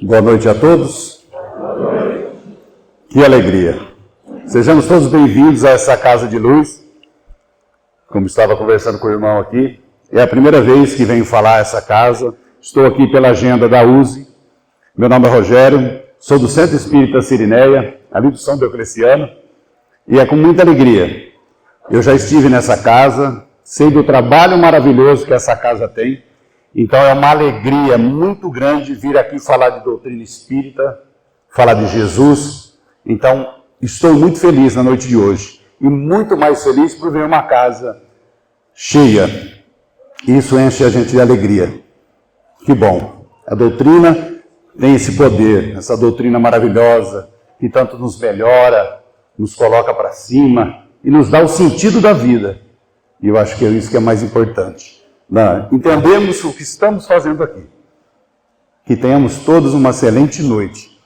Boa noite a todos. Que alegria. Sejamos todos bem-vindos a essa casa de luz. Como estava conversando com o irmão aqui, é a primeira vez que venho falar essa casa. Estou aqui pela agenda da USE. Meu nome é Rogério, sou do Centro Espírita Sirineia, ali do São Diocleciano, e é com muita alegria. Eu já estive nessa casa, sei do trabalho maravilhoso que essa casa tem. Então é uma alegria muito grande vir aqui falar de doutrina espírita, falar de Jesus. Então estou muito feliz na noite de hoje e muito mais feliz por ver uma casa cheia. Isso enche a gente de alegria. Que bom. A doutrina tem esse poder, essa doutrina maravilhosa que tanto nos melhora, nos coloca para cima e nos dá o sentido da vida. E eu acho que é isso que é mais importante. Entendemos o que estamos fazendo aqui. Que tenhamos todos uma excelente noite.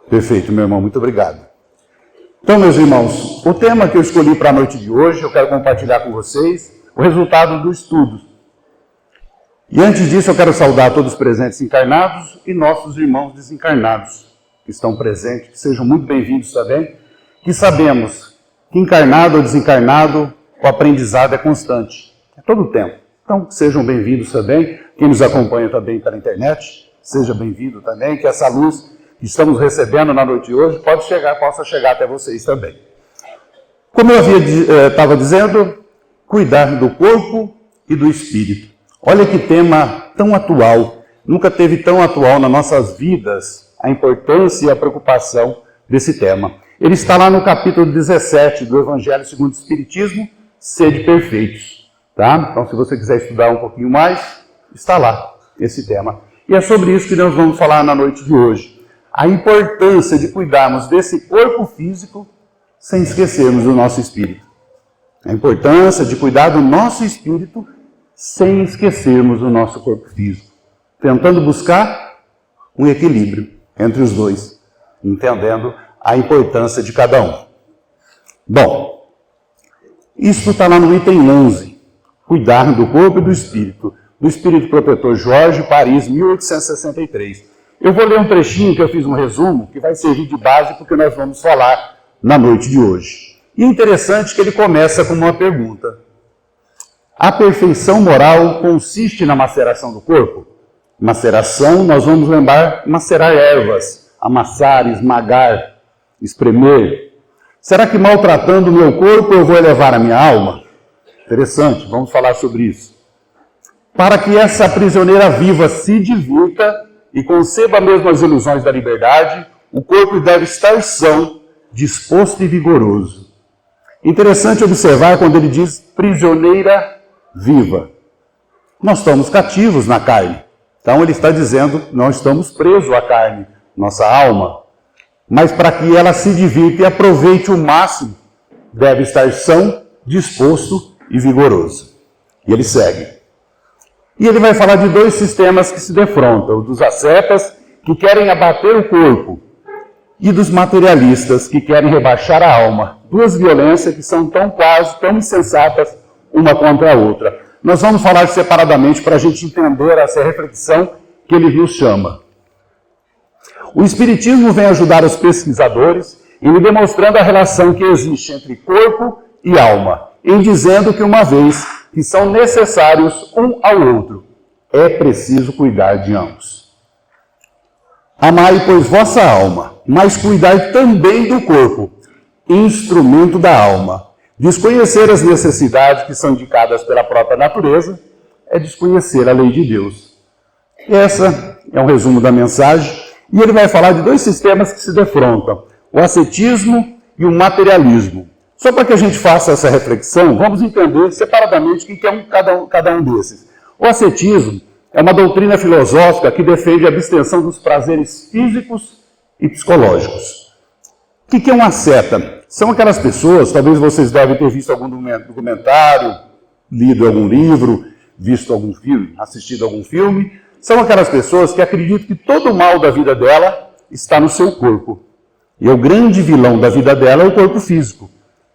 Perfeito, meu irmão, muito obrigado. Então, meus irmãos, o tema que eu escolhi para a noite de hoje, eu quero compartilhar com vocês o resultado do estudo. E antes disso, eu quero saudar todos os presentes encarnados e nossos irmãos desencarnados que estão presentes, que sejam muito bem-vindos também, que sabemos que encarnado ou desencarnado, o aprendizado é constante, é todo o tempo. Então, sejam bem-vindos também. Quem nos acompanha também pela internet, seja bem-vindo também, que essa luz que estamos recebendo na noite de hoje possa chegar até vocês também. Como eu estava dizendo, cuidar do corpo e do espírito. Olha que tema tão atual, nunca teve tão atual nas nossas vidas a importância e a preocupação desse tema. Ele está lá no capítulo 17 do Evangelho segundo o Espiritismo, Sede Perfeitos. Tá? Então, se você quiser estudar um pouquinho mais, está lá esse tema. E é sobre isso que nós vamos falar na noite de hoje. A importância de cuidarmos desse corpo físico sem esquecermos do nosso espírito. A importância de cuidar do nosso espírito sem esquecermos do nosso corpo físico. Tentando buscar um equilíbrio entre os dois, entendendo a importância de cada um. Bom, isso está lá no item 11. Cuidar do corpo e do espírito protetor Jorge, Paris, 1863. Eu vou ler um trechinho que eu fiz um resumo, que vai servir de base para o que nós vamos falar na noite de hoje. E é interessante que ele começa com uma pergunta. A perfeição moral consiste na maceração do corpo? Maceração, nós vamos lembrar, macerar ervas, amassar, esmagar, espremer. Será que maltratando o meu corpo eu vou elevar a minha alma? Interessante, vamos falar sobre isso. Para que essa prisioneira viva se divirta e conceba mesmo as ilusões da liberdade, o corpo deve estar são, disposto e vigoroso. Interessante observar quando ele diz prisioneira viva. Nós estamos cativos na carne. Então ele está dizendo, nós estamos presos à carne, nossa alma. Mas para que ela se divirta e aproveite o máximo, deve estar são, disposto e vigoroso. E ele segue. E ele vai falar de dois sistemas que se defrontam, o dos ascetas, que querem abater o corpo, e dos materialistas, que querem rebaixar a alma. Duas violências que são tão insensatas uma contra a outra. Nós vamos falar separadamente para a gente entender essa reflexão que ele nos chama. O Espiritismo vem ajudar os pesquisadores em demonstrando a relação que existe entre corpo e alma, em dizendo que uma vez que são necessários um ao outro, é preciso cuidar de ambos. Amai, pois, vossa alma, mas cuidai também do corpo, instrumento da alma. Desconhecer as necessidades que são indicadas pela própria natureza é desconhecer a lei de Deus. Essa é um resumo da mensagem, e ele vai falar de dois sistemas que se defrontam, o ascetismo e o materialismo. Só para que a gente faça essa reflexão, vamos entender separadamente o que é cada um desses. O ascetismo é uma doutrina filosófica que defende a abstenção dos prazeres físicos e psicológicos. O que é um asceta? São aquelas pessoas, talvez vocês devem ter visto algum documentário, lido algum livro, visto algum filme, assistido algum filme. São aquelas pessoas que acreditam que todo o mal da vida dela está no seu corpo. E o grande vilão da vida dela é o corpo físico.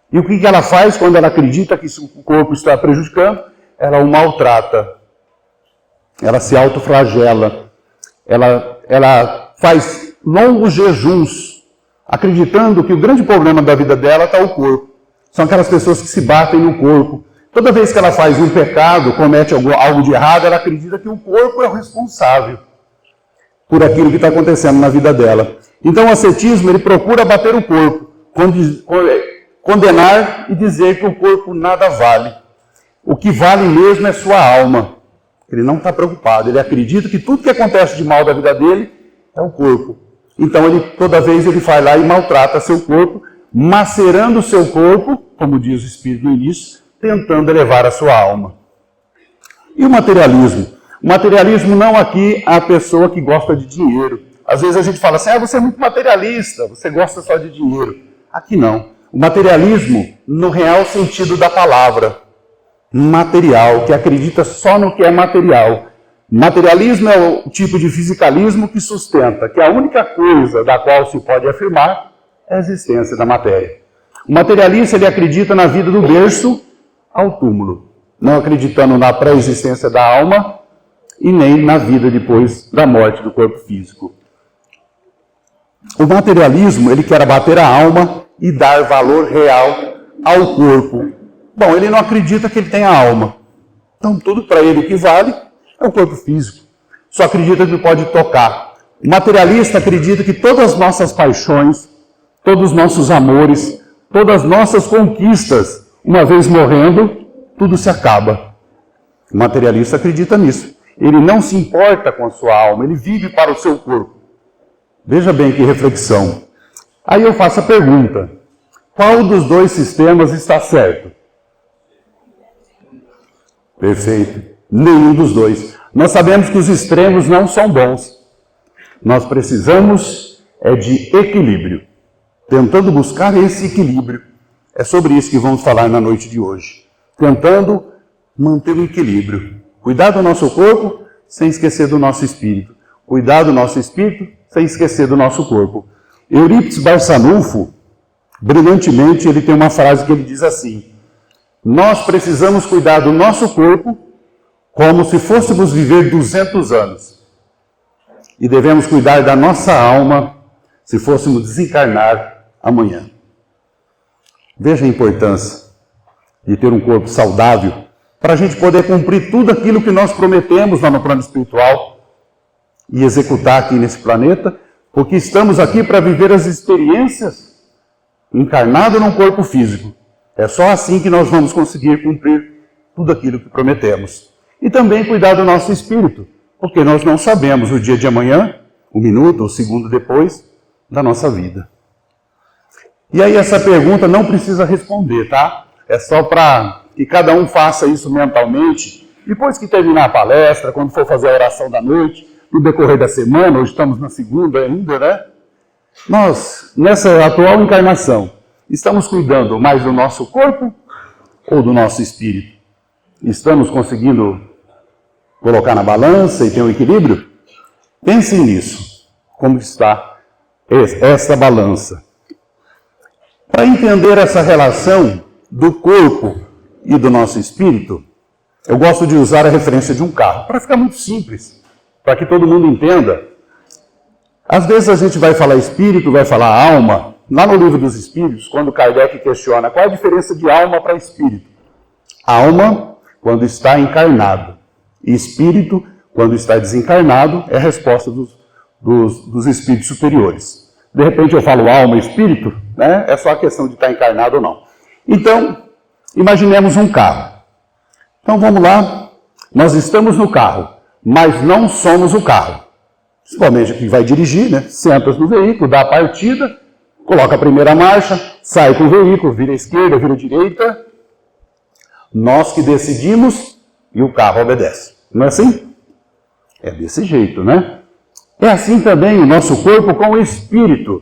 E o que ela faz quando ela acredita que o corpo está prejudicando? Ela o maltrata. Ela se autoflagela. ela faz longos jejuns, acreditando que o grande problema da vida dela está o corpo. São aquelas pessoas que se batem no corpo. Toda vez que ela faz um pecado, comete algo de errado, ela acredita que o corpo é o responsável por aquilo que está acontecendo na vida dela. Então o ascetismo, ele procura bater o corpo, condenar e dizer que o corpo nada vale. O que vale mesmo é sua alma. Ele não está preocupado, ele acredita que tudo que acontece de mal da vida dele é o corpo. Então toda vez ele vai lá e maltrata seu corpo, macerando o seu corpo, como diz o Espírito no início, tentando elevar a sua alma. E o materialismo? O materialismo não aqui é a pessoa que gosta de dinheiro. Às vezes a gente fala assim, você é muito materialista, você gosta só de dinheiro. Aqui não. O materialismo, no real sentido da palavra, material, que acredita só no que é material. Materialismo é o tipo de fisicalismo que sustenta que a única coisa da qual se pode afirmar é a existência da matéria. O materialista, ele acredita na vida do berço ao túmulo, não acreditando na pré-existência da alma e nem na vida depois da morte do corpo físico. O materialismo, ele quer abater a alma e dar valor real ao corpo. Bom, ele não acredita que ele tem a alma. Então, tudo para ele que vale é o corpo físico. Só acredita que pode tocar. O materialista acredita que todas as nossas paixões, todos os nossos amores, todas as nossas conquistas, uma vez morrendo, tudo se acaba. O materialista acredita nisso. Ele não se importa com a sua alma, ele vive para o seu corpo. Veja bem que reflexão. Aí eu faço a pergunta, qual dos dois sistemas está certo? Perfeito. Nenhum dos dois. Nós sabemos que os extremos não são bons. Nós precisamos de equilíbrio. Tentando buscar esse equilíbrio. É sobre isso que vamos falar na noite de hoje. Tentando manter o equilíbrio. Cuidar do nosso corpo sem esquecer do nosso espírito. Cuidar do nosso espírito sem esquecer do nosso corpo. Eurípides Barçanufo, brilhantemente, ele tem uma frase que ele diz assim: nós precisamos cuidar do nosso corpo como se fôssemos viver 200 anos. E devemos cuidar da nossa alma se fôssemos desencarnar amanhã. Veja a importância de ter um corpo saudável para a gente poder cumprir tudo aquilo que nós prometemos lá no plano espiritual e executar aqui nesse planeta, porque estamos aqui para viver as experiências encarnado num corpo físico. É só assim que nós vamos conseguir cumprir tudo aquilo que prometemos. E também cuidar do nosso espírito, porque nós não sabemos o dia de amanhã, o minuto, o segundo depois da nossa vida. E aí essa pergunta não precisa responder, tá? É só para que cada um faça isso mentalmente. Depois que terminar a palestra, quando for fazer a oração da noite, no decorrer da semana, hoje estamos na segunda ainda, né? Nós, nessa atual encarnação, estamos cuidando mais do nosso corpo ou do nosso espírito? Estamos conseguindo colocar na balança e ter um equilíbrio? Pensem nisso, como está essa balança. Para entender essa relação do corpo e do nosso espírito, eu gosto de usar a referência de um carro, para ficar muito simples, para que todo mundo entenda. Às vezes a gente vai falar espírito, vai falar alma. Lá no Livro dos Espíritos, quando Kardec questiona qual é a diferença de alma para espírito. Alma, quando está encarnado. E espírito, quando está desencarnado, é a resposta dos espíritos superiores. De repente eu falo alma e espírito, né? É só a questão de estar encarnado ou não. Então, imaginemos um carro. Então vamos lá, nós estamos no carro, mas não somos o carro. Principalmente quem vai dirigir, né? Senta no veículo, dá a partida, coloca a primeira marcha, sai com o veículo, vira à esquerda, vira à direita. Nós que decidimos e o carro obedece. Não é assim? É desse jeito, né? É assim também o nosso corpo com o espírito.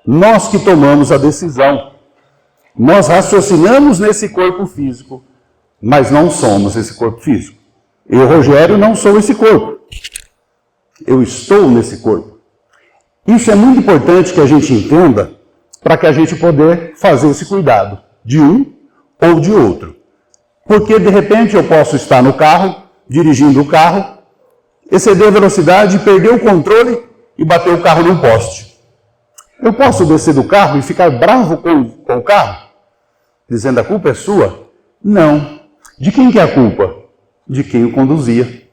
Nós que tomamos a decisão. Nós raciocinamos nesse corpo físico, mas não somos esse corpo físico. Eu, Rogério, não sou esse corpo. Eu estou nesse corpo. Isso é muito importante que a gente entenda para que a gente poder fazer esse cuidado de um ou de outro. Porque, de repente, eu posso estar no carro, dirigindo o carro, excedeu a velocidade, perdeu o controle e bateu o carro num poste. Eu posso descer do carro e ficar bravo com o carro? Dizendo a culpa é sua? Não. De quem que é a culpa? De quem o conduzia.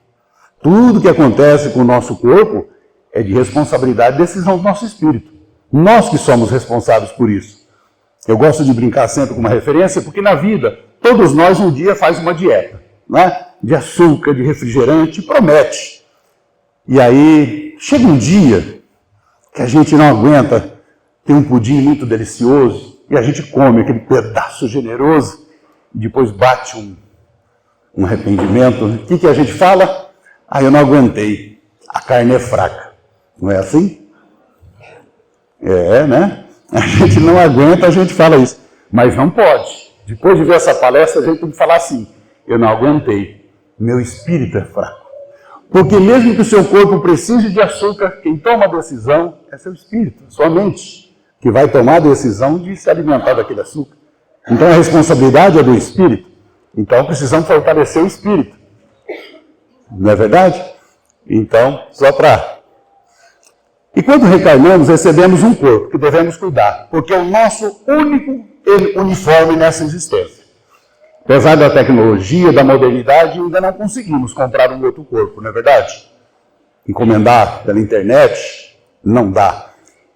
Tudo que acontece com o nosso corpo é de responsabilidade e decisão do nosso espírito. Nós que somos responsáveis por isso. Eu gosto de brincar sempre com uma referência, porque na vida, todos nós um dia faz uma dieta, né? De açúcar, de refrigerante, promete. E aí, chega um dia que a gente não aguenta, tem um pudim muito delicioso, e a gente come aquele pedaço generoso, e depois bate um arrependimento. O que a gente fala? Eu não aguentei, a carne é fraca. Não é assim? Né? A gente não aguenta, a gente fala isso. Mas não pode. Depois de ver essa palestra, a gente tem que falar assim: eu não aguentei, meu espírito é fraco. Porque mesmo que o seu corpo precise de açúcar, quem toma a decisão é seu espírito, sua mente, que vai tomar a decisão de se alimentar daquele açúcar. Então a responsabilidade é do espírito. Então precisamos fortalecer o espírito. Não é verdade? Então, só para... E quando reencarnamos, recebemos um corpo que devemos cuidar, porque é o nosso único uniforme nessa existência. Apesar da tecnologia, da modernidade, ainda não conseguimos comprar um outro corpo, não é verdade? Encomendar pela internet, não dá.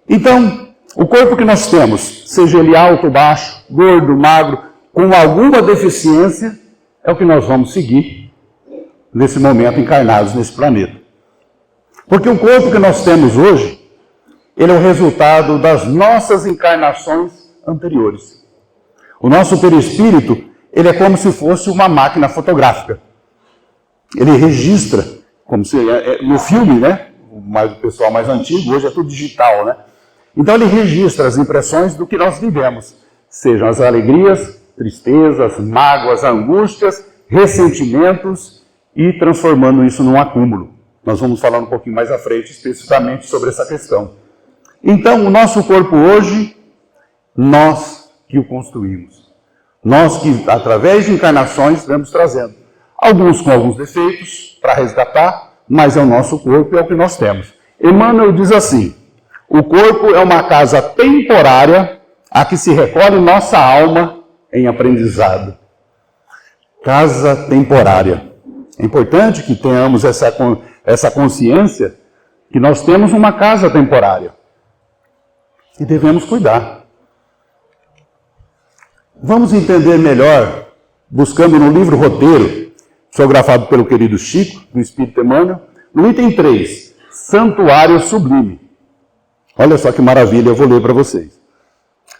Então, o corpo que nós temos, seja ele alto, baixo, gordo, magro, com alguma deficiência, é o que nós vamos seguir nesse momento encarnados nesse planeta. Porque o corpo que nós temos hoje, ele é o resultado das nossas encarnações anteriores. O nosso perispírito, ele é como se fosse uma máquina fotográfica. Ele registra, como se no filme, né? O pessoal mais antigo, hoje é tudo digital, né? Então ele registra as impressões do que nós vivemos, sejam as alegrias, tristezas, mágoas, angústias, ressentimentos, e transformando isso num acúmulo. Nós vamos falar um pouquinho mais à frente, especificamente sobre essa questão. Então, o nosso corpo hoje, nós que o construímos. Nós que, através de encarnações, vamos trazendo. Alguns com alguns defeitos, para resgatar, mas é o nosso corpo, é o que nós temos. Emmanuel diz assim: o corpo é uma casa temporária a que se recolhe nossa alma em aprendizado. Casa temporária. É importante que tenhamos essa consciência que nós temos uma casa temporária e devemos cuidar. Vamos entender melhor, buscando no livro Roteiro, psicografado pelo querido Chico, do Espírito Emmanuel, no item 3, Santuário Sublime. Olha só que maravilha, eu vou ler para vocês.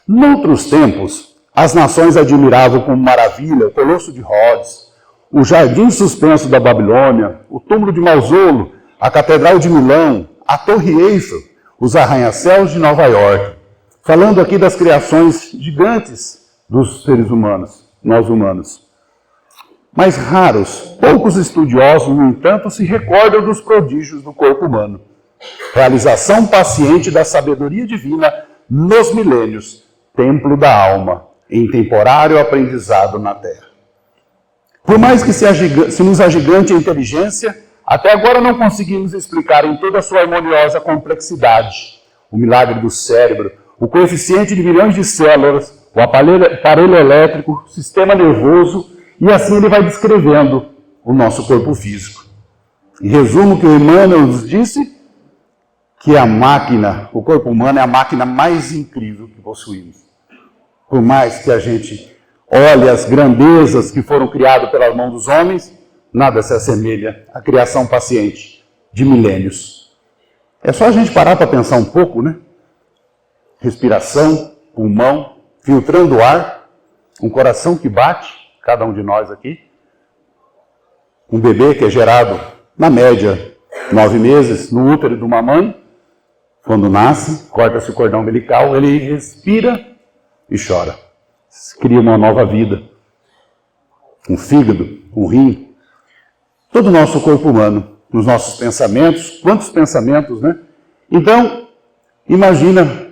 Noutros tempos, as nações admiravam com maravilha o Colosso de Rhodes, o Jardim Suspenso da Babilônia, o Túmulo de Mausolo, a Catedral de Milão, a Torre Eiffel, os arranha-céus de Nova York. Falando aqui das criações gigantes dos seres humanos, nós humanos. Mas raros, poucos estudiosos, no entanto, se recordam dos prodígios do corpo humano. Realização paciente da sabedoria divina nos milênios, templo da alma, em temporário aprendizado na Terra. Por mais que se nos agigante a inteligência, até agora não conseguimos explicar em toda a sua harmoniosa complexidade o milagre do cérebro, o coeficiente de milhões de células, o aparelho elétrico, o sistema nervoso, e assim ele vai descrevendo o nosso corpo físico. Em resumo, que o Emmanuel nos disse que a máquina, o corpo humano é a máquina mais incrível que possuímos. Por mais que a gente olhe as grandezas que foram criadas pelas mãos dos homens, nada se assemelha à criação paciente de milênios. É só a gente parar para pensar um pouco, né? Respiração, pulmão, filtrando o ar, um coração que bate, cada um de nós aqui. Um bebê que é gerado, na média, 9 meses, no útero de uma mãe. Quando nasce, corta-se o cordão umbilical, ele respira e chora. Cria uma nova vida. Um fígado, um rim. Todo o nosso corpo humano, nos nossos pensamentos. Quantos pensamentos, né? Então, imagina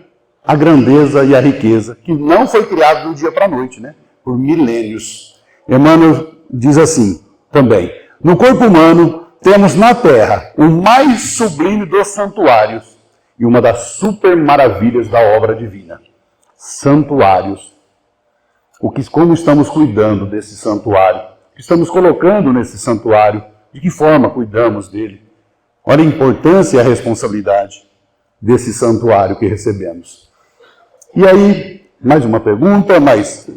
a grandeza e a riqueza, que não foi criado do dia para a noite, né? Por milênios. Emmanuel diz assim, também: no corpo humano temos na terra o mais sublime dos santuários e uma das super maravilhas da obra divina. Santuários. Como estamos cuidando desse santuário? O que estamos colocando nesse santuário? De que forma cuidamos dele? Olha a importância e a responsabilidade desse santuário que recebemos. E aí, mais uma pergunta, mas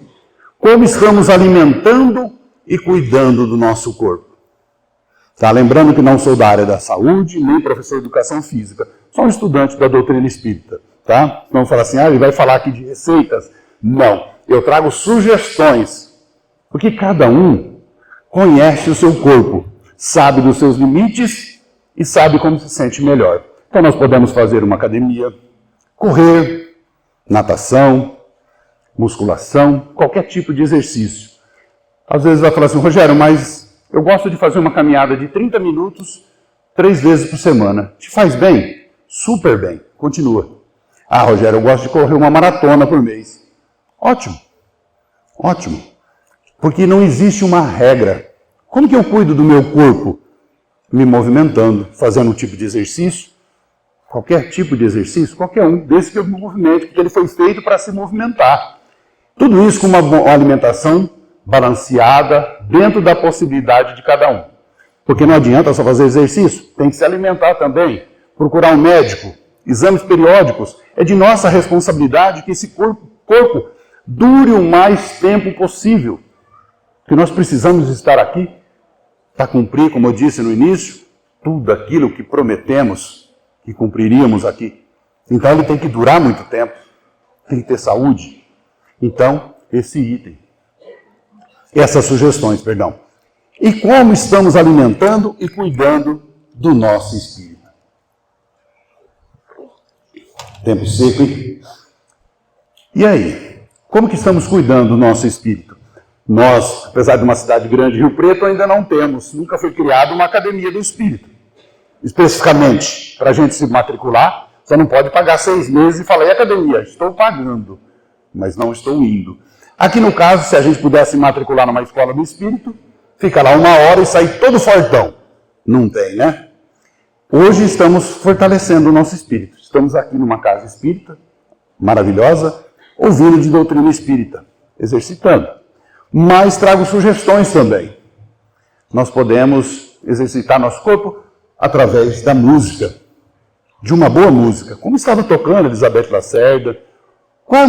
como estamos alimentando e cuidando do nosso corpo? Tá, lembrando que não sou da área da saúde, nem professor de educação física. Sou um estudante da doutrina espírita. Tá? Não fala assim, ele vai falar aqui de receitas. Não, eu trago sugestões. Porque cada um conhece o seu corpo, sabe dos seus limites e sabe como se sente melhor. Então nós podemos fazer uma academia, correr, natação, musculação, qualquer tipo de exercício. Às vezes vai falar assim, Rogério, mas eu gosto de fazer uma caminhada de 30 minutos 3 vezes por semana. Te faz bem? Super bem. Continua. Rogério, eu gosto de correr uma maratona por mês. Ótimo. Ótimo. Porque não existe uma regra. Como que eu cuido do meu corpo? Me movimentando, fazendo um tipo de exercício. Qualquer tipo de exercício, qualquer um, desde que eu me movimente, porque ele foi feito para se movimentar. Tudo isso com uma alimentação balanceada, dentro da possibilidade de cada um. Porque não adianta só fazer exercício, tem que se alimentar também, procurar um médico, exames periódicos. É de nossa responsabilidade que esse corpo dure o mais tempo possível. Que nós precisamos estar aqui para cumprir, como eu disse no início, tudo aquilo que prometemos que cumpriríamos aqui. Então ele tem que durar muito tempo, tem que ter saúde. Então, esse item. Essas sugestões, perdão. E como estamos alimentando e cuidando do nosso espírito? Tempo seco, hein? E aí? Como que estamos cuidando do nosso espírito? Nós, apesar de uma cidade grande, Rio Preto, ainda não temos. Nunca foi criada uma academia do espírito. Especificamente, para a gente se matricular, você não pode pagar 6 meses e falar, e academia? Estou pagando, mas não estou indo. Aqui no caso, se a gente pudesse matricular numa escola do espírito, fica lá 1 hora e sai todo fortão. Não tem, né? Hoje estamos fortalecendo o nosso espírito. Estamos aqui numa casa espírita, maravilhosa, ouvindo de doutrina espírita, exercitando. Mas trago sugestões também. Nós podemos exercitar nosso corpo através da música, de uma boa música. Como estava tocando Elizabeth Lacerda.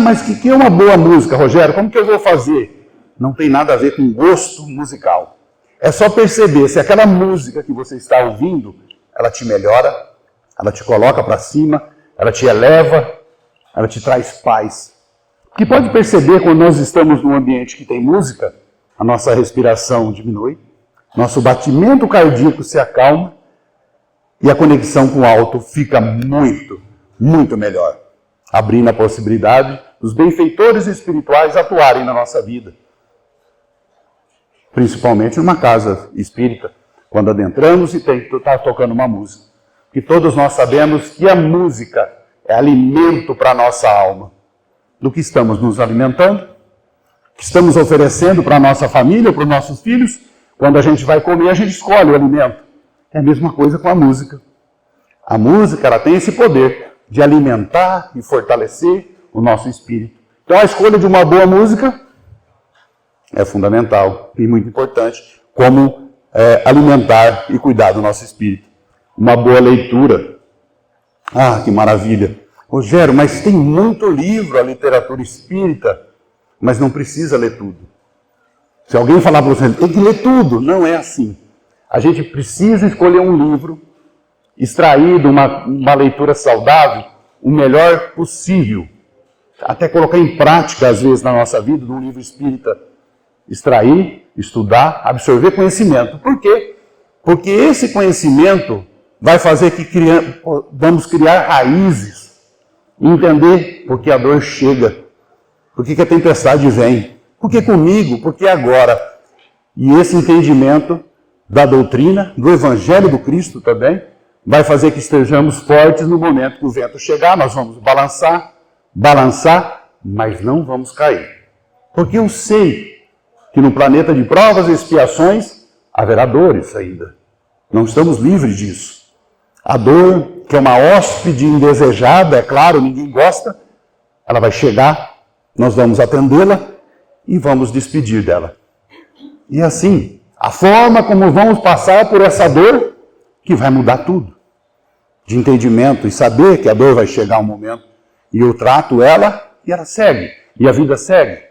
Mas que é uma boa música, Rogério? Como que eu vou fazer? Não tem nada a ver com gosto musical. É só perceber se aquela música que você está ouvindo, ela te melhora, ela te coloca para cima, ela te eleva, ela te traz paz. Porque pode perceber quando nós estamos num ambiente que tem música, a nossa respiração diminui, nosso batimento cardíaco se acalma e a conexão com o alto fica muito, muito melhor. Abrindo a possibilidade dos benfeitores espirituais atuarem na nossa vida. Principalmente numa casa espírita, quando adentramos e está tocando uma música. Porque todos nós sabemos que a música é alimento para a nossa alma. Do que estamos nos alimentando, que estamos oferecendo para a nossa família, para os nossos filhos. Quando a gente vai comer, a gente escolhe o alimento. É a mesma coisa com a música. A música, ela tem esse poder de alimentar e fortalecer o nosso espírito. Então a escolha de uma boa música é fundamental e muito importante, como alimentar e cuidar do nosso espírito. Uma boa leitura. Que maravilha. Rogério, mas tem muito livro, a literatura espírita, mas não precisa ler tudo. Se alguém falar para você, tem que ler tudo, não é assim. A gente precisa escolher um livro, extrair de uma leitura saudável o melhor possível. Até colocar em prática, às vezes, na nossa vida, num livro espírita. Extrair, estudar, absorver conhecimento. Por quê? Porque esse conhecimento vai fazer que vamos criar raízes. Entender por que a dor chega. Por que a tempestade vem. Por que comigo? Por que agora? E esse entendimento da doutrina, do Evangelho do Cristo também, vai fazer que estejamos fortes no momento que o vento chegar. Nós vamos balançar, mas não vamos cair. Porque eu sei que no planeta de provas e expiações haverá dores ainda. Não estamos livres disso. A dor, que é uma hóspede indesejada, é claro, ninguém gosta, ela vai chegar, nós vamos atendê-la e vamos despedir dela. E assim, a forma como vamos passar por essa dor, que vai mudar tudo. De entendimento e saber que a dor vai chegar um momento e eu trato ela e ela segue, e a vida segue.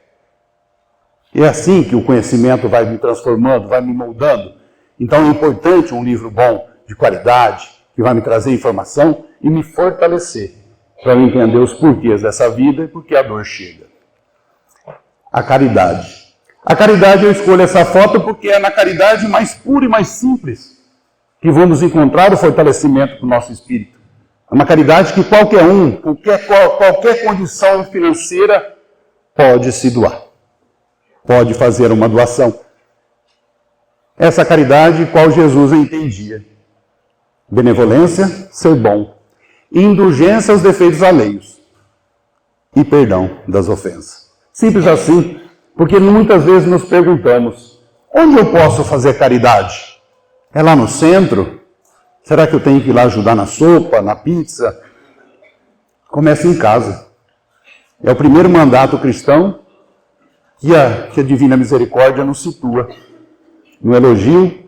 E é assim que o conhecimento vai me transformando, vai me moldando. Então é importante um livro bom, de qualidade, que vai me trazer informação e me fortalecer, para eu entender os porquês dessa vida e por que a dor chega. A caridade. A caridade, eu escolho essa foto porque é na caridade mais pura e mais simples que vamos encontrar o fortalecimento do nosso espírito. É uma caridade que qualquer um, qualquer condição financeira, pode se doar. Pode fazer uma doação. Essa caridade, qual Jesus entendia. Benevolência, ser bom. Indulgência aos defeitos alheios. E perdão das ofensas. Simples assim, porque muitas vezes nos perguntamos, onde eu posso fazer caridade? É lá no centro? Será que eu tenho que ir lá ajudar na sopa, na pizza? Começa em casa. É o primeiro mandato cristão que a Divina Misericórdia nos situa. No elogio,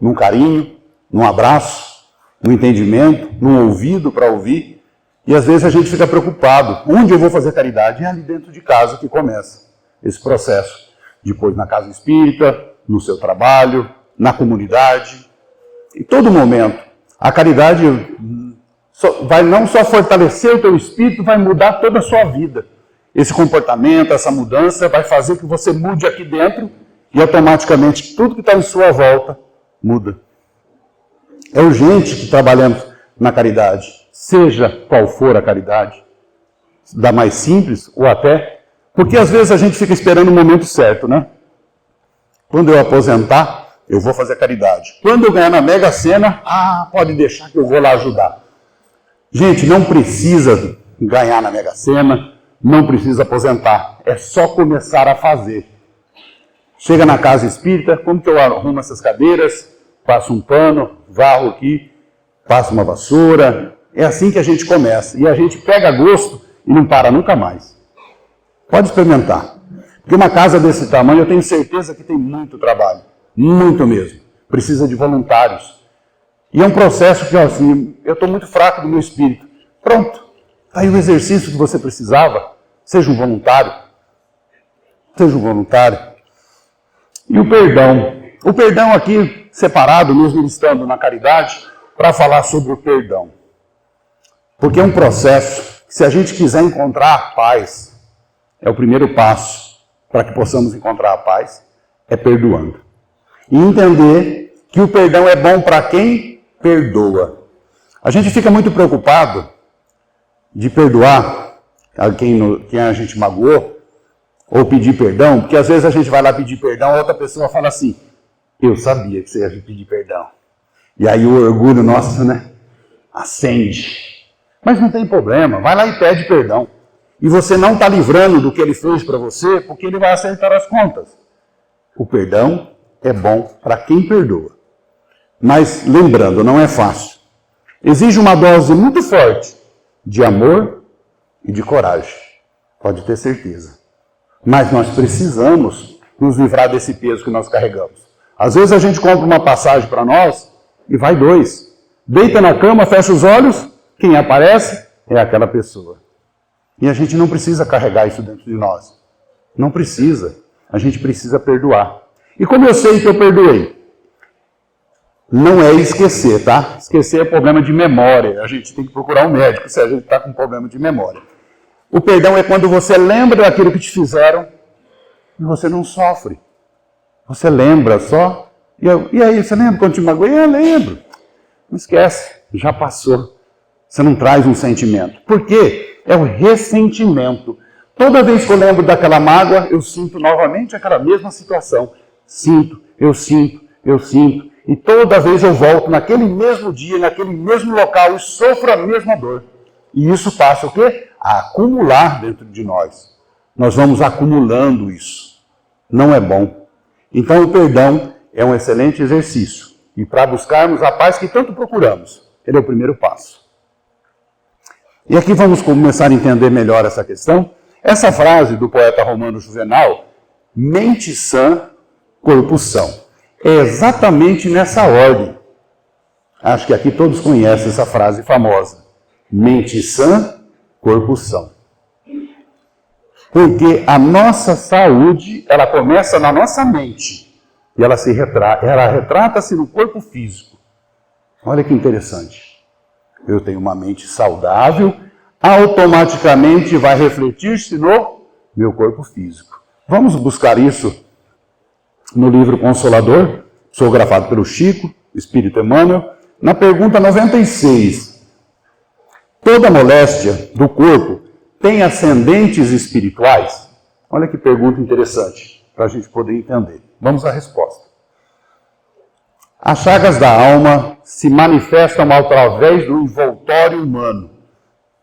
num carinho, num abraço, num entendimento, num ouvido para ouvir. E às vezes a gente fica preocupado. Onde eu vou fazer caridade? É ali dentro de casa que começa esse processo. Depois na casa espírita, no seu trabalho, na comunidade. Em todo momento. A caridade vai não só fortalecer o teu espírito, vai mudar toda a sua vida. Esse comportamento, essa mudança vai fazer que você mude aqui dentro e automaticamente tudo que está em sua volta muda. É urgente que trabalhemos na caridade, seja qual for a caridade, da mais simples ou até, porque às vezes a gente fica esperando o momento certo, né? Quando eu aposentar, eu vou fazer caridade. Quando eu ganhar na Mega Sena, pode deixar que eu vou lá ajudar. Gente, não precisa ganhar na Mega Sena, não precisa aposentar, é só começar a fazer. Chega na casa espírita, como que eu arrumo essas cadeiras? Passo um pano, varro aqui, passo uma vassoura. É assim que a gente começa. E a gente pega gosto e não para nunca mais. Pode experimentar. Porque uma casa desse tamanho, eu tenho certeza que tem muito trabalho. Muito mesmo. Precisa de voluntários. E é um processo que, assim, eu estou muito fraco do meu espírito. Pronto. Está aí o exercício que você precisava. Seja um voluntário. Seja um voluntário. E o perdão. O perdão aqui, separado, mesmo estando na caridade, para falar sobre o perdão. Porque é um processo que, se a gente quiser encontrar a paz, é o primeiro passo para que possamos encontrar a paz, é perdoando. E entender que o perdão é bom para quem perdoa. A gente fica muito preocupado de perdoar quem a gente magoou, ou pedir perdão, porque às vezes a gente vai lá pedir perdão, a outra pessoa fala assim, eu sabia que você ia pedir perdão. E aí o orgulho nosso, né, acende. Mas não tem problema, vai lá e pede perdão. E você não está livrando do que ele fez para você, porque ele vai acertar as contas. O perdão é bom para quem perdoa. Mas, lembrando, não é fácil. Exige uma dose muito forte de amor e de coragem. Pode ter certeza. Mas nós precisamos nos livrar desse peso que nós carregamos. Às vezes a gente compra uma passagem para nós e vai 2. Deita na cama, fecha os olhos, quem aparece é aquela pessoa. E a gente não precisa carregar isso dentro de nós. Não precisa. A gente precisa perdoar. E como eu sei que eu perdoei? Não é esquecer, tá? Esquecer é problema de memória. A gente tem que procurar um médico se a gente está com problema de memória. O perdão é quando você lembra daquilo que te fizeram e você não sofre. Você lembra só. E aí, você lembra quando te magoei? Eu lembro. Não esquece, já passou. Você não traz um sentimento. Por quê? É o ressentimento. Toda vez que eu lembro daquela mágoa, eu sinto novamente aquela mesma situação. Sinto, eu sinto, eu sinto. E toda vez eu volto naquele mesmo dia, naquele mesmo local e sofro a mesma dor. E isso passa o quê? A acumular dentro de nós. Nós vamos acumulando isso. Não é bom. Então o perdão é um excelente exercício. e para buscarmos a paz que tanto procuramos. Ele é o primeiro passo. E aqui vamos começar a entender melhor essa questão. Essa frase do poeta romano Juvenal, mente sã, corpo são, é exatamente nessa ordem. Acho que aqui todos conhecem essa frase famosa. Mente sã, corpo são. Porque a nossa saúde, ela começa na nossa mente. E ela retrata-se no corpo físico. Olha que interessante. Eu tenho uma mente saudável, automaticamente vai refletir-se no meu corpo físico. Vamos buscar isso no livro Consolador, psicografado pelo Chico, Espírito Emmanuel, na pergunta 96. Toda moléstia do corpo tem ascendentes espirituais? Olha que pergunta interessante, para a gente poder entender. Vamos à resposta. As chagas da alma se manifestam através do envoltório humano.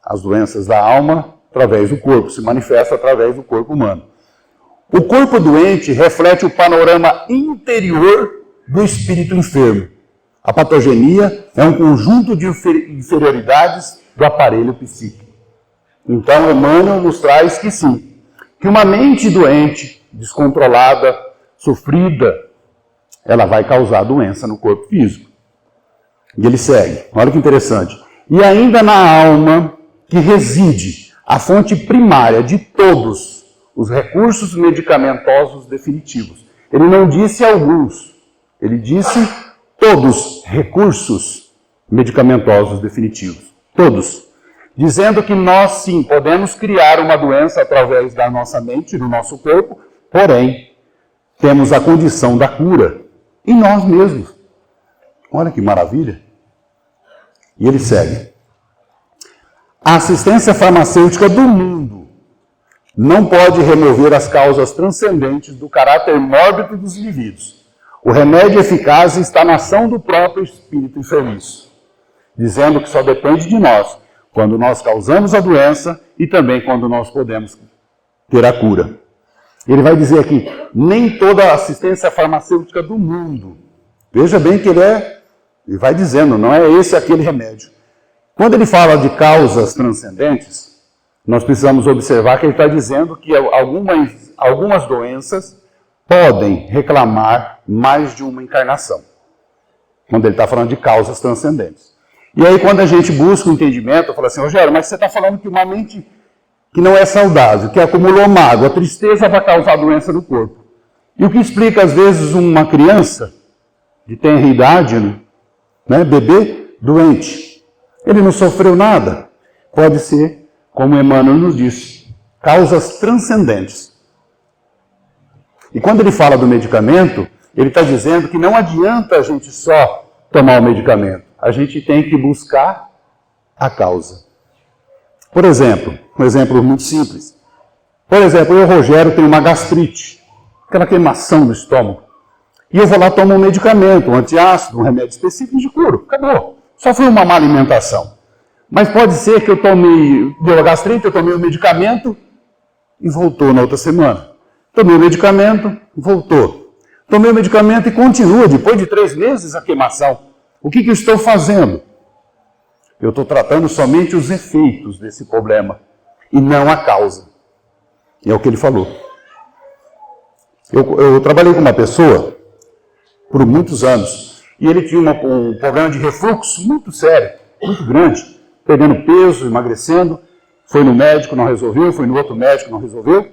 As doenças da alma, através do corpo, se manifestam através do corpo humano. O corpo doente reflete o panorama interior do espírito enfermo. A patogenia é um conjunto de inferioridades do aparelho psíquico. Então, Emmanuel nos traz que sim, que uma mente doente, descontrolada, sofrida, ela vai causar doença no corpo físico. E ele segue, olha que interessante. E ainda na alma que reside a fonte primária de todos os recursos medicamentosos definitivos. Ele não disse alguns, ele disse todos recursos medicamentosos definitivos. Todos. Dizendo que nós, sim, podemos criar uma doença através da nossa mente, do nosso corpo, porém, temos a condição da cura em nós mesmos. Olha que maravilha. E ele segue. A assistência farmacêutica do mundo não pode remover as causas transcendentes do caráter mórbido dos indivíduos. O remédio eficaz está na ação do próprio espírito enfermiço, dizendo que só depende de nós, quando nós causamos a doença e também quando nós podemos ter a cura. Ele vai dizer aqui, nem toda a assistência farmacêutica do mundo. Veja bem que ele vai dizendo, não é esse aquele remédio. Quando ele fala de causas transcendentes, nós precisamos observar que ele está dizendo que algumas doenças podem reclamar mais de uma encarnação. Quando ele está falando de causas transcendentes. E aí quando a gente busca o entendimento, eu falo assim, Rogério, mas você está falando que uma mente que não é saudável, que acumulou mágoa, a tristeza vai causar doença no corpo. E o que explica às vezes uma criança de tenra idade, né, bebê, doente. Ele não sofreu nada. Pode ser, como Emmanuel nos disse, causas transcendentes. E quando ele fala do medicamento, ele está dizendo que não adianta a gente só tomar o medicamento. A gente tem que buscar a causa. Por exemplo, um exemplo muito simples. Por exemplo, eu, Rogério, tenho uma gastrite, aquela queimação no estômago. E eu vou lá tomar um medicamento, um antiácido, um remédio específico de curo. Acabou. Só foi uma má alimentação. Mas pode ser que deu a gastrite, eu tomei o medicamento e voltou na outra semana. Tomei o medicamento, voltou. Tomei o medicamento e continua, depois de 3 meses, a queimação. O que eu estou fazendo? Eu estou tratando somente os efeitos desse problema e não a causa. E é o que ele falou. Eu trabalhei com uma pessoa por muitos anos e ele tinha um problema de refluxo muito sério, muito grande, perdendo peso, emagrecendo. Foi no médico, não resolveu, foi no outro médico, não resolveu.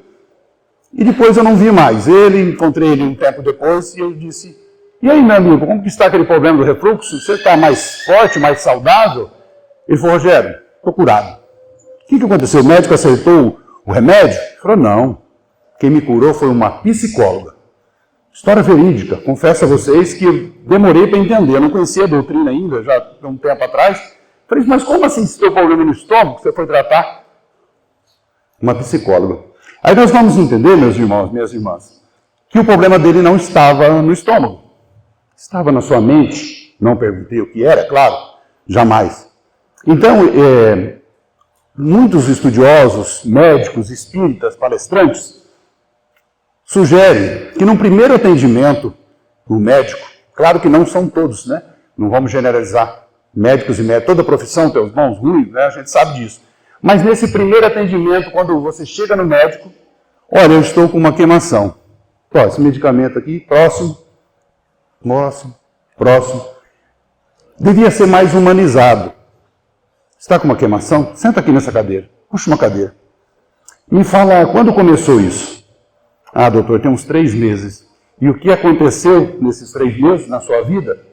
E depois eu não vi mais. Encontrei ele um tempo depois e eu disse, e aí, meu amigo, como que está aquele problema do refluxo? Você está mais forte, mais saudável? Ele falou, Rogério, estou curado. O que aconteceu? O médico acertou o remédio? Ele falou, não. Quem me curou foi uma psicóloga. História verídica. Confesso a vocês que eu demorei para entender. Eu não conhecia a doutrina ainda, já há um tempo atrás. Falei, mas como assim se tem problema no estômago, você foi tratar? Uma psicóloga. Aí nós vamos entender, meus irmãos, minhas irmãs, que o problema dele não estava no estômago. Estava na sua mente. Não perguntei o que era, claro. Jamais. Então, muitos estudiosos, médicos, espíritas, palestrantes, sugerem que no primeiro atendimento do médico, Claro que não são todos, né? Não vamos generalizar médicos e médicos. Toda profissão tem os bons, ruins, né? A gente sabe disso. Mas nesse primeiro atendimento, quando você chega no médico, olha, eu estou com uma queimação. Ó, esse medicamento aqui, próximo. Devia ser mais humanizado. Está com uma queimação? Senta aqui nessa cadeira. Puxa uma cadeira. Me fala, quando começou isso? Ah, doutor, tem uns 3 meses. E o que aconteceu nesses 3 meses na sua vida?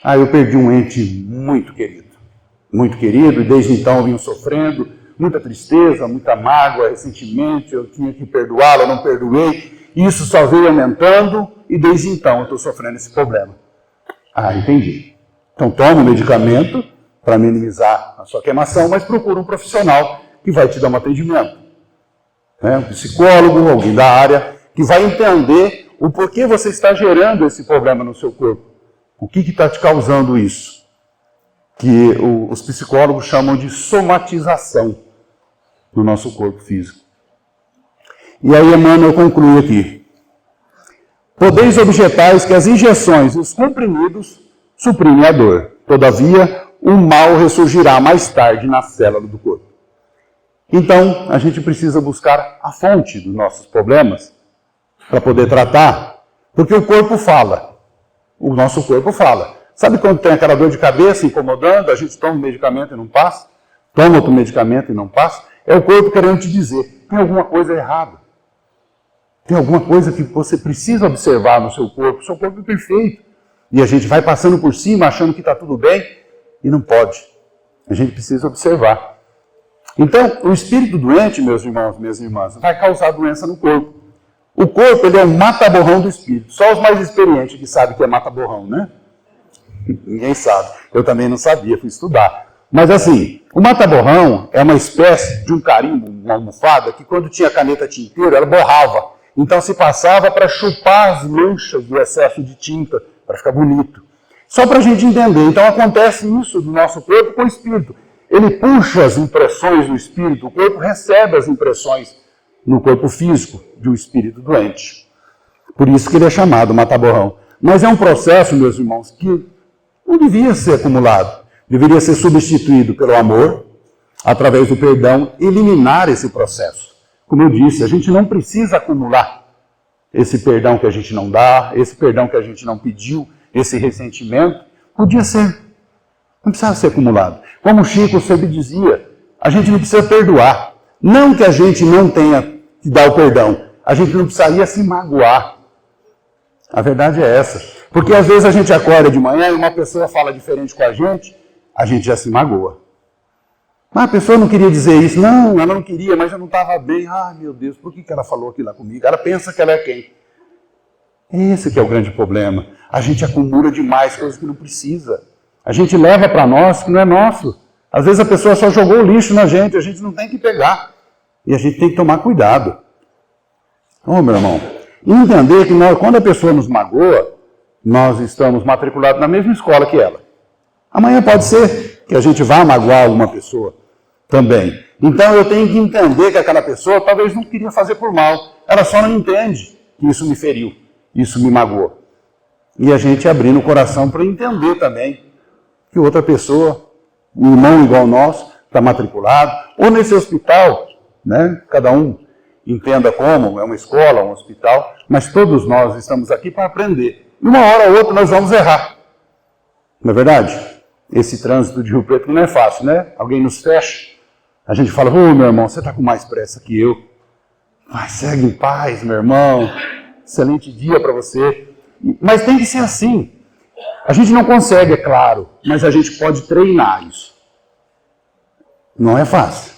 Ah, eu perdi um ente muito querido. Muito querido, e desde então eu vim sofrendo, muita tristeza, muita mágoa, ressentimento, eu tinha que perdoá-lo, eu não perdoei. Isso só veio aumentando, e desde então eu estou sofrendo esse problema. Ah, entendi. Então toma o medicamento para minimizar a sua queimação, mas procura um profissional que vai te dar um atendimento. Um psicólogo, alguém da área, que vai entender o porquê você está gerando esse problema no seu corpo. O que está te causando isso? Que os psicólogos chamam de somatização no nosso corpo físico. E aí Emmanuel conclui aqui. Podeis objetais que as injeções e os comprimidos suprimem a dor. Todavia, o mal ressurgirá mais tarde na célula do corpo. Então, a gente precisa buscar a fonte dos nossos problemas para poder tratar, porque o corpo fala. O nosso corpo fala. Sabe quando tem aquela dor de cabeça incomodando, a gente toma um medicamento e não passa? Toma outro medicamento e não passa? É o corpo querendo te dizer, tem alguma coisa errada. Tem alguma coisa que você precisa observar no seu corpo. O seu corpo é perfeito. E a gente vai passando por cima, achando que está tudo bem, e não pode. A gente precisa observar. Então, o espírito doente, meus irmãos, minhas irmãs, vai causar doença no corpo. O corpo, ele é um mata-borrão do espírito. Só os mais experientes que sabem que é mata-borrão, né? Ninguém sabe. Eu também não sabia, fui estudar. Mas assim, o mata-borrão é uma espécie de um carimbo, uma almofada, que quando tinha caneta tinteira, ela borrava. Então se passava para chupar as manchas do excesso de tinta, para ficar bonito. Só para a gente entender. Então acontece isso do nosso corpo com o espírito. Ele puxa as impressões do espírito, o corpo recebe as impressões no corpo físico de um espírito doente. Por isso que ele é chamado mata-borrão. Mas é um processo, meus irmãos, que não devia ser acumulado. Deveria ser substituído pelo amor, através do perdão, eliminar esse processo. Como eu disse, a gente não precisa acumular esse perdão que a gente não dá, esse perdão que a gente não pediu, esse ressentimento. Podia ser, não precisava ser acumulado. Como o Chico sempre dizia, a gente não precisa perdoar. Não que a gente não tenha que dar o perdão, a gente não precisaria se magoar. A verdade é essa. Porque às vezes a gente acorda de manhã e uma pessoa fala diferente com a gente já se magoa. Mas a pessoa não queria dizer isso. Não, ela não queria, mas eu não estava bem. Ai, meu Deus, por que ela falou aquilo lá comigo? Ela pensa que ela é quem? Esse que é o grande problema. A gente acumula demais coisas que não precisa. A gente leva para nós que não é nosso. Às vezes a pessoa só jogou o lixo na gente, a gente não tem que pegar. E a gente tem que tomar cuidado. Ô, meu irmão, entender que quando a pessoa nos magoa, nós estamos matriculados na mesma escola que ela. Amanhã pode ser que a gente vá magoar alguma pessoa também. Então eu tenho que entender que aquela pessoa talvez não queria fazer por mal. Ela só não entende que isso me feriu, isso me magoou. E a gente abrindo o coração para entender também que outra pessoa, um irmão igual nosso, está matriculado, ou nesse hospital, né? Cada um entenda como, é uma escola, um hospital, mas todos nós estamos aqui para aprender. E uma hora ou outra nós vamos errar. Não é verdade? Esse trânsito de Rio Preto não é fácil, né? Alguém nos fecha, a gente fala, ô meu irmão, você está com mais pressa que eu. Mas segue em paz, meu irmão. Excelente dia para você. Mas tem que ser assim. A gente não consegue, é claro, mas a gente pode treinar isso. Não é fácil.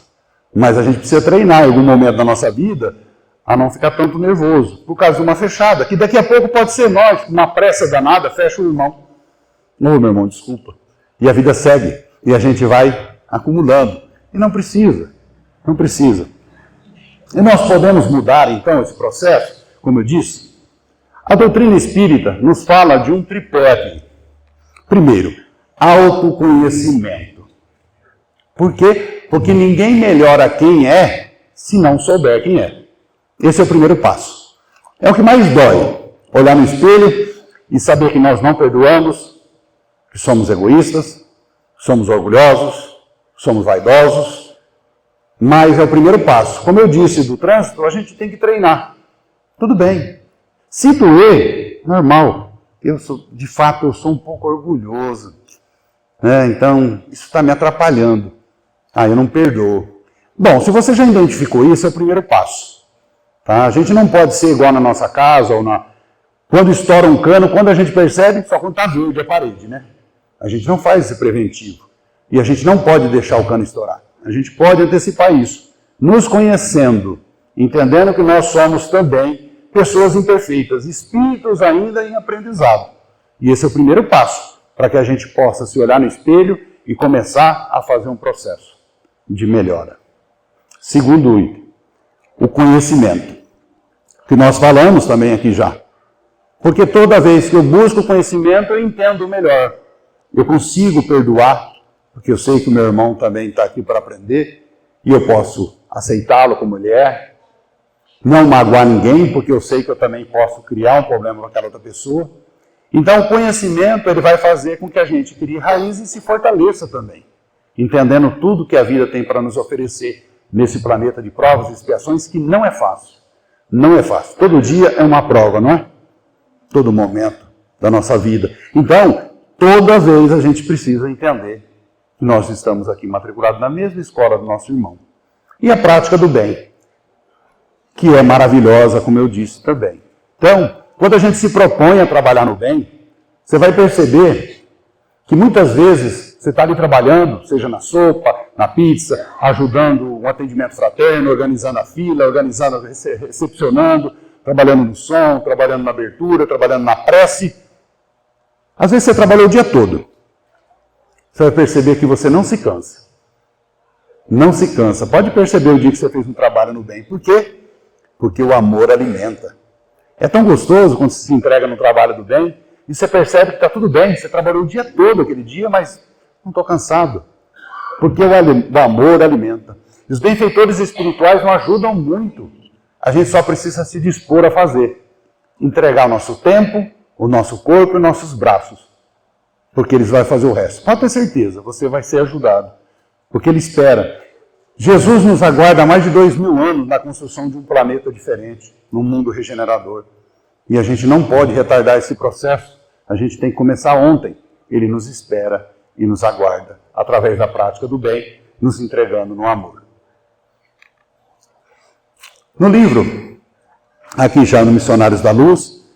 Mas a gente precisa treinar em algum momento da nossa vida a não ficar tanto nervoso. Por causa de uma fechada, que daqui a pouco pode ser nós, uma pressa danada, fecha o irmão. Ô meu irmão, desculpa. E a vida segue. E a gente vai acumulando. E não precisa. Não precisa. E nós podemos mudar, então, esse processo, como eu disse. A doutrina espírita nos fala de um tripé aqui. Primeiro, autoconhecimento. Por quê? Porque ninguém melhora quem é se não souber quem é. Esse é o primeiro passo. É o que mais dói. Olhar no espelho e saber que nós não perdoamos, que somos egoístas, somos orgulhosos, somos vaidosos, mas é o primeiro passo. Como eu disse do trânsito, a gente tem que treinar. Tudo bem. Se doer, normal. De fato, eu sou um pouco orgulhoso. Então, isso está me atrapalhando. Eu não perdoo. Bom, se você já identificou isso, é o primeiro passo. Tá? A gente não pode ser igual na nossa casa, ou quando estoura um cano, quando a gente percebe, só quando está verde a parede, né? A gente não faz esse preventivo. E a gente não pode deixar o cano estourar. A gente pode antecipar isso, nos conhecendo, entendendo que nós somos também pessoas imperfeitas, espíritos ainda em aprendizado. E esse é o primeiro passo, para que a gente possa se olhar no espelho e começar a fazer um processo de melhora. Segundo item, o conhecimento, que nós falamos também aqui já. Porque toda vez que eu busco conhecimento, eu entendo melhor. Eu consigo perdoar, porque eu sei que o meu irmão também está aqui para aprender, e eu posso aceitá-lo como ele é. Não magoar ninguém, porque eu sei que eu também posso criar um problema com aquela outra pessoa. Então, o conhecimento ele vai fazer com que a gente crie raízes e se fortaleça também, entendendo tudo que a vida tem para nos oferecer nesse planeta de provas e expiações, que não é fácil. Não é fácil. Todo dia é uma prova, não é? Todo momento da nossa vida. Então, toda vez a gente precisa entender que nós estamos aqui matriculados na mesma escola do nosso irmão. E a prática do bem, que é maravilhosa, como eu disse também. Então, quando a gente se propõe a trabalhar no bem, você vai perceber que muitas vezes você está ali trabalhando, seja na sopa, na pizza, ajudando um atendimento fraterno, organizando a fila, recepcionando, trabalhando no som, trabalhando na abertura, trabalhando na prece. Às vezes você trabalhou o dia todo. Você vai perceber que você não se cansa. Não se cansa. Pode perceber o dia que você fez um trabalho no bem. Por quê? Porque o amor alimenta. É tão gostoso quando você se entrega no trabalho do bem e você percebe que está tudo bem. Você trabalhou o dia todo aquele dia, mas não estou cansado. Porque o amor alimenta. E os benfeitores espirituais nos ajudam muito. A gente só precisa se dispor a fazer. Entregar o nosso tempo, o nosso corpo e nossos braços. Porque eles vão fazer o resto. Pode ter certeza, você vai ser ajudado. Porque ele espera. Jesus nos aguarda há mais de 2000 anos na construção de um planeta diferente, num mundo regenerador. E a gente não pode retardar esse processo. A gente tem que começar ontem. Ele nos espera e nos aguarda, através da prática do bem, nos entregando no amor. No livro, aqui já no Missionários da Luz,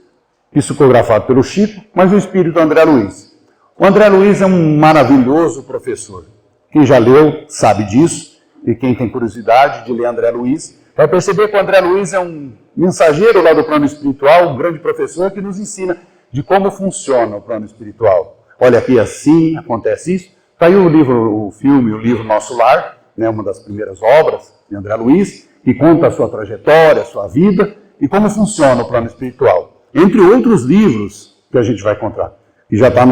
psicografado pelo Chico, mas o espírito André Luiz. O André Luiz é um maravilhoso professor. Quem já leu sabe disso, e quem tem curiosidade de ler André Luiz, vai perceber que o André Luiz é um mensageiro lá do plano espiritual, um grande professor que nos ensina de como funciona o plano espiritual. Olha aqui assim, acontece isso. Está aí o livro, o filme, o livro Nosso Lar, né, uma das primeiras obras de André Luiz, que conta a sua trajetória, a sua vida e como funciona o plano espiritual. Entre outros livros que a gente vai encontrar. E já está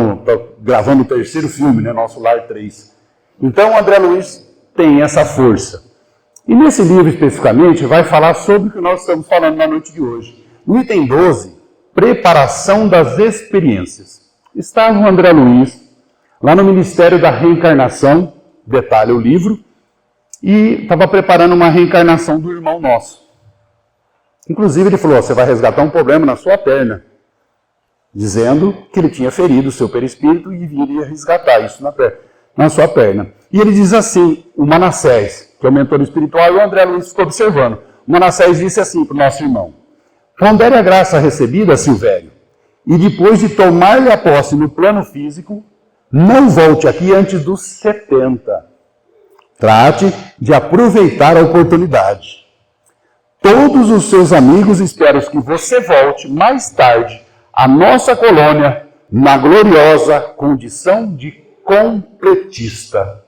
gravando o terceiro filme, né, Nosso Lar 3. Então, o André Luiz tem essa força. E nesse livro, especificamente, vai falar sobre o que nós estamos falando na noite de hoje. No item 12, preparação das experiências. Estava o André Luiz, lá no Ministério da Reencarnação, detalha o livro, e estava preparando uma reencarnação do irmão nosso. Inclusive, ele falou, você vai resgatar um problema na sua perna, dizendo que ele tinha ferido o seu perispírito e iria resgatar isso na sua perna. E ele diz assim, o Manassés, que é o mentor espiritual, e o André Luiz ficou observando. O Manassés disse assim para o nosso irmão, pondere a graça recebida, Silvério, e depois de tomar-lhe a posse no plano físico, não volte aqui antes dos 70. Trate de aproveitar a oportunidade. Todos os seus amigos esperam que você volte mais tarde à nossa colônia na gloriosa condição de completista.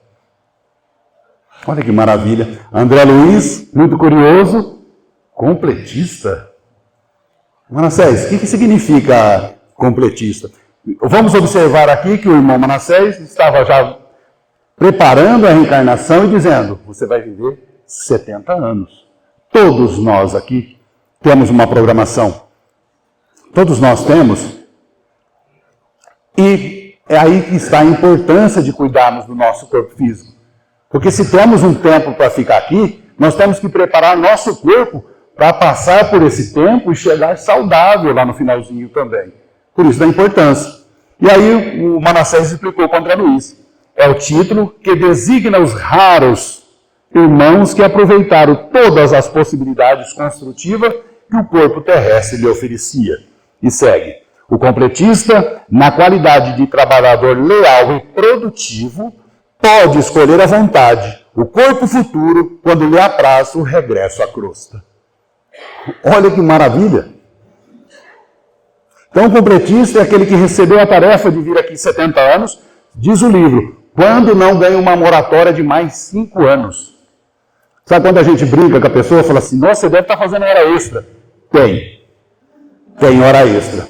Olha que maravilha. André Luiz, muito curioso, completista. Manassés, o que significa completista? Vamos observar aqui que o irmão Manassés estava já preparando a reencarnação e dizendo, você vai viver 70 anos. Todos nós aqui temos uma programação. Todos nós temos E é aí que está a importância de cuidarmos do nosso corpo físico. Porque se temos um tempo para ficar aqui, nós temos que preparar nosso corpo para passar por esse tempo e chegar saudável lá no finalzinho também. Por isso da importância. E aí o Manassés explicou para André Luiz. É o título que designa os raros irmãos que aproveitaram todas as possibilidades construtivas que o corpo terrestre lhe oferecia. E segue. O completista, na qualidade de trabalhador leal e produtivo, pode escolher à vontade o corpo futuro quando lhe apraz o regresso à crosta. Olha que maravilha! Então, o completista é aquele que recebeu a tarefa de vir aqui 70 anos, diz o livro, quando não ganha uma moratória de mais 5 anos. Sabe quando a gente brinca com a pessoa e fala assim, nossa, você deve estar fazendo hora extra. Tem hora extra.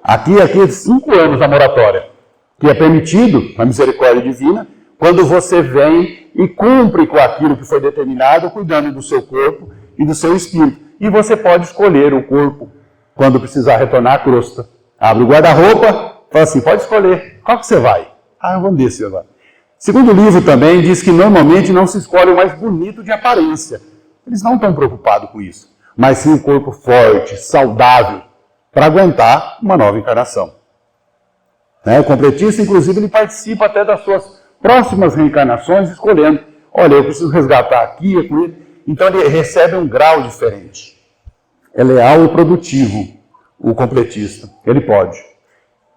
Aqui é 5 anos a moratória, que é permitido, na misericórdia divina, quando você vem e cumpre com aquilo que foi determinado, cuidando do seu corpo e do seu espírito. E você pode escolher o corpo quando precisar retornar à crosta. Abre o guarda-roupa, fala assim, pode escolher, qual que você vai? Eu vou nesse agora. Segundo livro também diz que normalmente não se escolhe o mais bonito de aparência. Eles não estão preocupados com isso, mas sim um corpo forte, saudável, para aguentar uma nova encarnação. O completista, inclusive, ele participa até das suas próximas reencarnações, escolhendo, olha, eu preciso resgatar aqui, com ele. Então ele recebe um grau diferente. É leal e produtivo, o completista. Ele pode.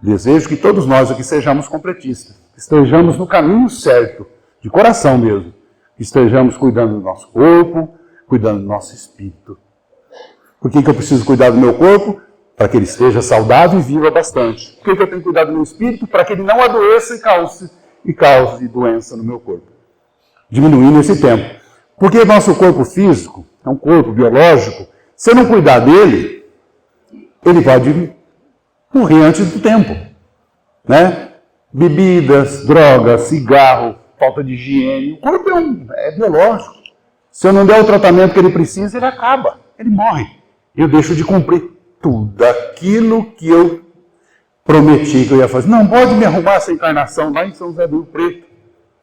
Desejo que todos nós aqui sejamos completistas, que estejamos no caminho certo, de coração mesmo, que estejamos cuidando do nosso corpo, cuidando do nosso espírito. Por que eu preciso cuidar do meu corpo? Para que ele esteja saudável e viva bastante. Por que eu tenho que cuidar do meu espírito? Para que ele não adoeça e cause doença no meu corpo. Diminuindo esse tempo. Porque nosso corpo físico é um corpo biológico. Se eu não cuidar dele, ele pode morrer antes do tempo. Bebidas, drogas, cigarro, falta de higiene. O corpo é biológico. Se eu não der o tratamento que ele precisa, ele acaba. Ele morre. Eu deixo de cumprir tudo aquilo que eu prometi que eu ia fazer. Não pode me arrumar essa encarnação lá em São José do Rio Preto.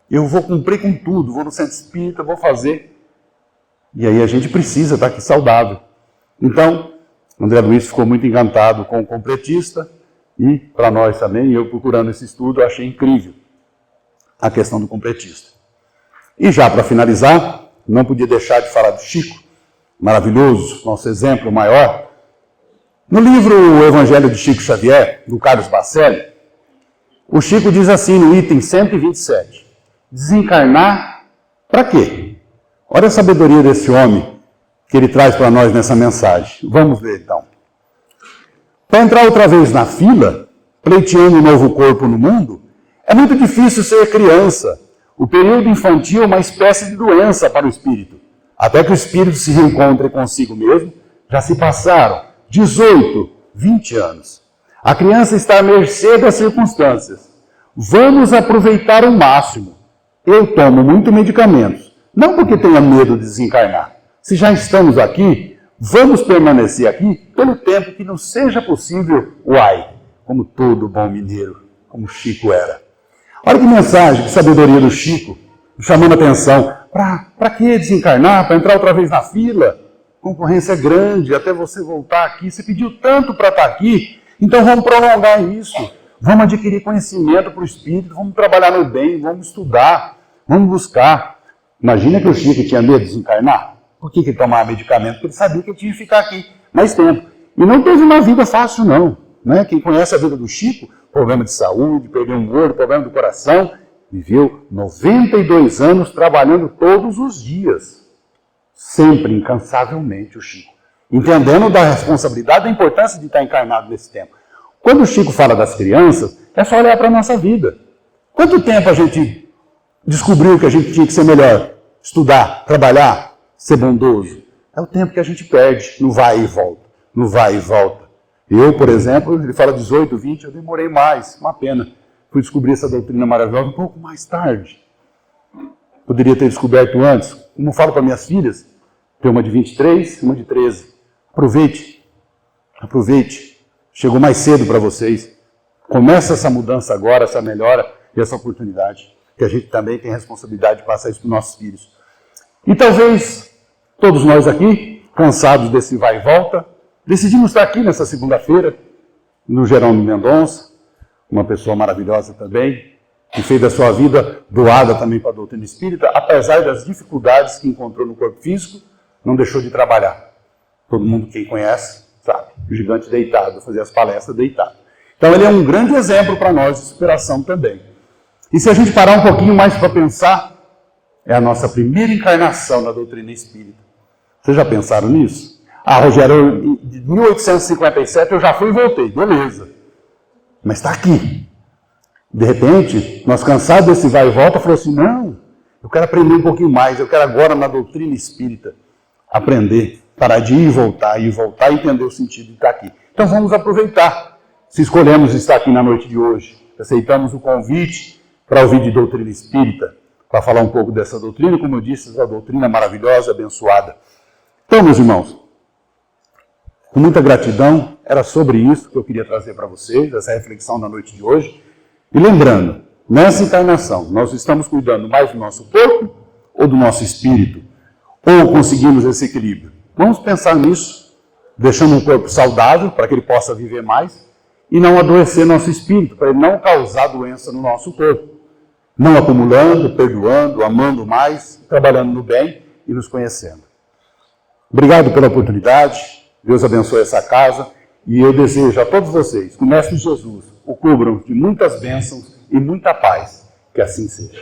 Eu vou cumprir com tudo, vou no centro espírita, vou fazer. E aí a gente precisa estar aqui saudável. Então, André Luiz ficou muito encantado com o completista e, para nós também, eu procurando esse estudo, eu achei incrível a questão do completista. E já para finalizar, não podia deixar de falar do Chico, maravilhoso, nosso exemplo maior. No livro O Evangelho de Chico Xavier, do Carlos Bacelli, o Chico diz assim no item 127, desencarnar para quê? Olha a sabedoria desse homem que ele traz para nós nessa mensagem. Vamos ver então. Para entrar outra vez na fila, pleiteando um novo corpo no mundo, é muito difícil ser criança. O período infantil é uma espécie de doença para o espírito. Até que o espírito se reencontre consigo mesmo, já se passaram 18, 20 anos. A criança está à mercê das circunstâncias. Vamos aproveitar o máximo. Eu tomo muito medicamentos, não porque tenha medo de desencarnar. Se já estamos aqui, vamos permanecer aqui pelo tempo que não seja possível, como todo bom mineiro, como Chico era. Olha que mensagem, que sabedoria do Chico, chamando a atenção. Para que desencarnar? Para entrar outra vez na fila? Concorrência é grande, até você voltar aqui. Você pediu tanto para estar aqui, então vamos prolongar isso. Vamos adquirir conhecimento para o espírito, vamos trabalhar no bem, vamos estudar, vamos buscar. Imagina que o Chico tinha medo de desencarnar. Por que ele tomava medicamento? Porque ele sabia que ele tinha que ficar aqui mais tempo. E não teve uma vida fácil, não. Quem conhece a vida do Chico, problema de saúde, perdeu um olho, problema do coração, viveu 92 anos trabalhando todos os dias. Sempre, incansavelmente, o Chico. Entendendo da responsabilidade, da importância de estar encarnado nesse tempo. Quando o Chico fala das crianças, é só olhar para a nossa vida. Quanto tempo a gente descobriu que a gente tinha que ser melhor? Estudar, trabalhar, ser bondoso. É o tempo que a gente perde, no vai e volta. No vai e volta. Eu, por exemplo, ele fala 18, 20, eu demorei mais, uma pena. Fui descobrir essa doutrina maravilhosa um pouco mais tarde. Poderia ter descoberto antes. Como eu falo para minhas filhas, tem uma de 23, uma de 13. Aproveite. Chegou mais cedo para vocês. Começa essa mudança agora, essa melhora e essa oportunidade, que a gente também tem responsabilidade de passar isso para os nossos filhos. E talvez todos nós aqui, cansados desse vai e volta, decidimos estar aqui nessa segunda-feira, no Jerônimo Mendonça, uma pessoa maravilhosa também, que fez da sua vida doada também para a doutrina espírita, apesar das dificuldades que encontrou no corpo físico, não deixou de trabalhar. Todo mundo, quem conhece, sabe, o gigante deitado, fazia as palestras deitado. Então ele é um grande exemplo para nós de superação também. E se a gente parar um pouquinho mais para pensar, é a nossa primeira encarnação na doutrina espírita. Vocês já pensaram nisso? Ah, Rogério, de 1857 eu já fui e voltei, beleza. Mas está aqui. De repente, nós cansados desse vai e volta, falou assim, não, eu quero aprender um pouquinho mais, eu quero agora na doutrina espírita aprender, parar de ir e voltar e entender o sentido de estar aqui. Então vamos aproveitar. Se escolhemos estar aqui na noite de hoje, aceitamos o convite para ouvir de doutrina espírita, para falar um pouco dessa doutrina, como eu disse, essa doutrina maravilhosa, abençoada. Então, meus irmãos, com muita gratidão, era sobre isso que eu queria trazer para vocês, essa reflexão da noite de hoje. E lembrando, nessa encarnação, nós estamos cuidando mais do nosso corpo ou do nosso espírito? Ou conseguimos esse equilíbrio? Vamos pensar nisso, deixando um corpo saudável para que ele possa viver mais e não adoecer nosso espírito, para ele não causar doença no nosso corpo. Não acumulando, perdoando, amando mais, trabalhando no bem e nos conhecendo. Obrigado pela oportunidade, Deus abençoe essa casa e eu desejo a todos vocês que o Mestre Jesus o cubram de muitas bênçãos e muita paz, que assim seja.